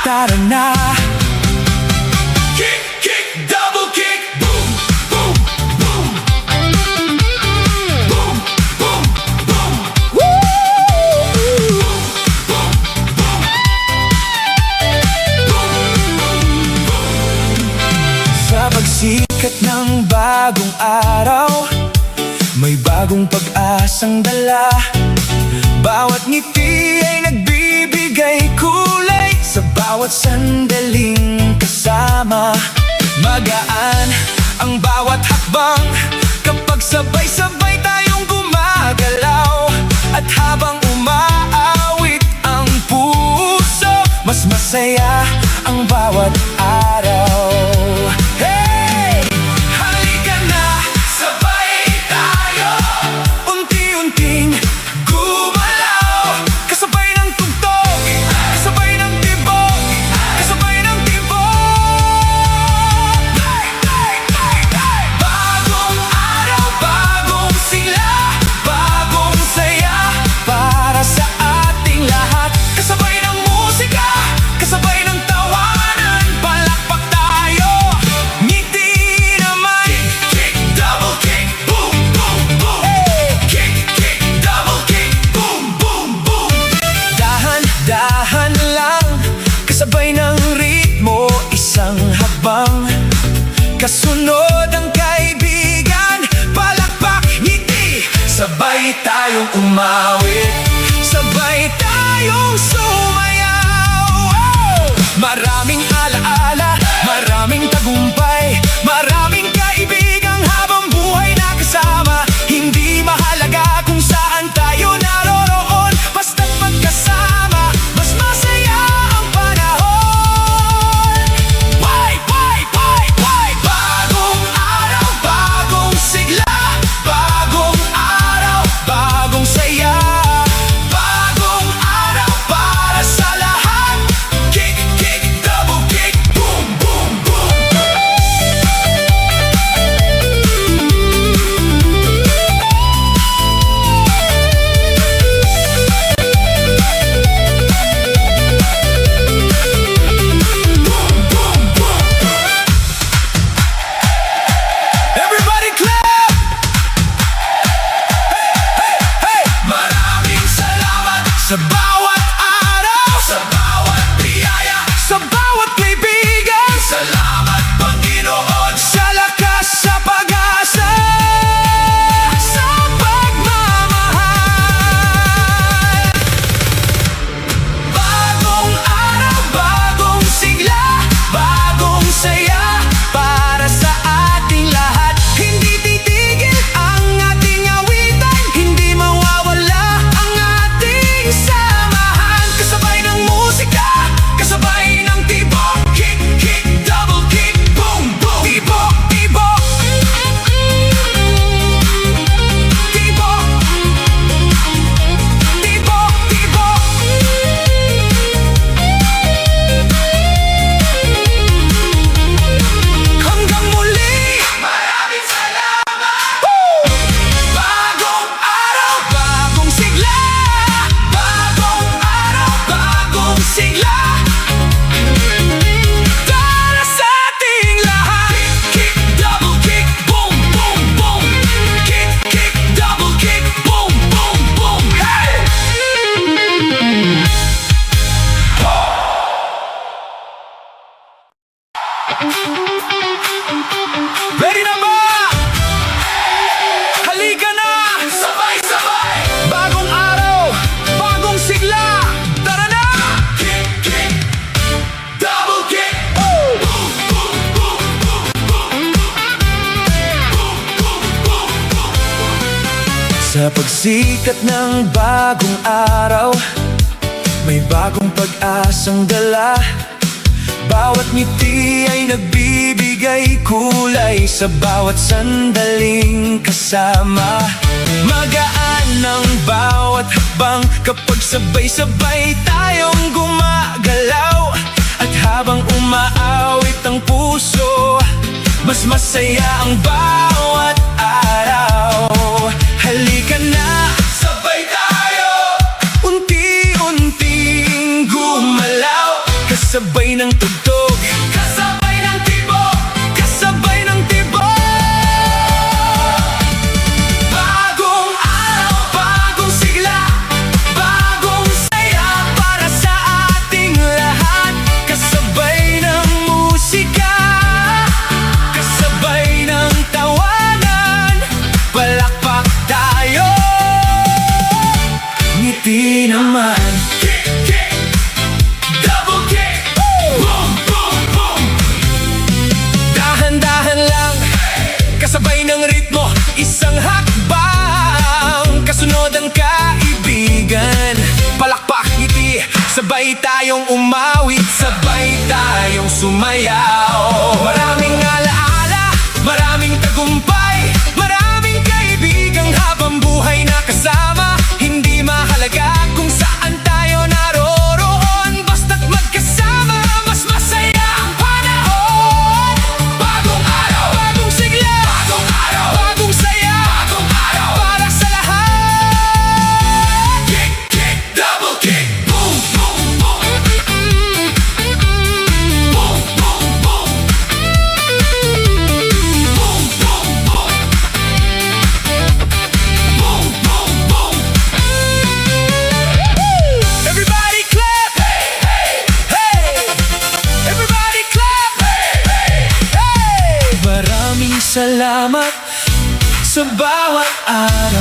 Tara na! Kick, kick, double kick, boom, boom, boom. Boom, boom, boom. Woo! Boom, boom. Sa pagsikat ng bagong araw, may bagong pag-asang dala. Bawat ngiti ay nagbibigay kulay sa bawat sandaling kasama. Magaan ang bawat hakbang kapag sabay-sabay tayong gumagalaw. At habang umaawit ang puso, mas masaya ang bawat araw. Hey! Halika na, sabay tayo, unti-unting gumalaw. Kasabay ng tugtog, kasabay ng tibok, kasabay ng tibok. Hey, hey, hey, hey! Bagong araw, bagong sigla, bagong saya para sa ating lahat. Kasabay ng musika, kasabay ng tawanan, palakpak tayo, ngiti naman. Kick, double kick, boom, boom, boom. Kick, kick, double kick, boom, boom, boom. Dahan-dahan lang, kasabay ng ritmo, isang habang. Kasunod ang kaibigan, palakpak, ngiti. Sabay tayong umawit, sabay tayong sumayaw. Oh! Maraming alaala, maraming tagumpay, maraming kaibigang habang buhay na kasama. Hindi mahalaga kung saan tayo naroroon, basta't magkasama, mas masaya ang panahon. Why? Bagong araw, bagong sigla, bagong araw, bagong saya, bagong araw para sa lahat. Kick, kick, double kick, boom, boom, boom. Everybody clap! Hey, hey, hey! Maraming salamat Sa bawat araw, sa bawat biyaya. sa bawat kaibigan, Salamat, Panginoon. sa lakas, sa pag-asa, sa pagmamahal. Bagong araw, bagong sigla, bagong saya para sa ating lahat. Hindi titigil ang ating awitan, hindi mawawala ang ating samahan. Kasabay ng musika, kasabay ng tibok. Kick, kick, double kick, boom, boom. Tibok, tibok. Tibok. Tibok, tibok. Hanggang muli. Maraming salamat. Bagong araw, bagong sigla, bagong araw, bagong sigla para sa ating lahat. Kick, double kick, boom, boom, boom. Kick, kick, double kick, boom, boom, boom. Hey! Ready na ba? Halika na! Sabay-sabay. Bagong araw, bagong sigla, tara na! Kick, kick, double kick. Oh! Boom, boom, boom, boom, boom. Boom, boom, boom, boom. Sa pagsikat ng bagong araw, may bagong pag-asang dala. Bawat ngiti ay nagbibigay kulay sa bawat sandaling kasama. Magaan ang bawat habang kapag sabay-sabay tayong gumagalaw. At habang umaawit ang puso, mas masaya ang bawat araw. Halika na, Sabay tayo. unti-unting gumalaw. kasabay ng tugtog, Kasabay ng tibok, kasabay ng tibok. bagong araw, Bagong sigla, bagong saya para sa ating lahat. Kasabay ng musika, kasabay ng tawanan, palakpak tayo, ngiti naman. kick, kick, double kick, boom, boom, boom. Dahan-dahan lang, kasabay ng ritmo, isang hakbang, kasunod ang kaibigan. Palakpak, ngiti, sabay tayong umawit, sabay tayong sumayaw. Maraming alaala, maraming tagumpay, maraming kaibigang habang buhay na kasama. Hindi mahalaga kung saan tayo naroroon, basta't magkasama, mas masaya ang panahon. Bagong araw, Bagong sigla, bagong araw, bagong saya bagong araw. para sa lahat. Kick, kick, double kick, boom, boom, boom. Boom, boom, boom. Boom, boom, boom. Boom, boom, boom. Everybody clap! Hey! Everybody clap! Hey! Maraming salamat sa bawat araw.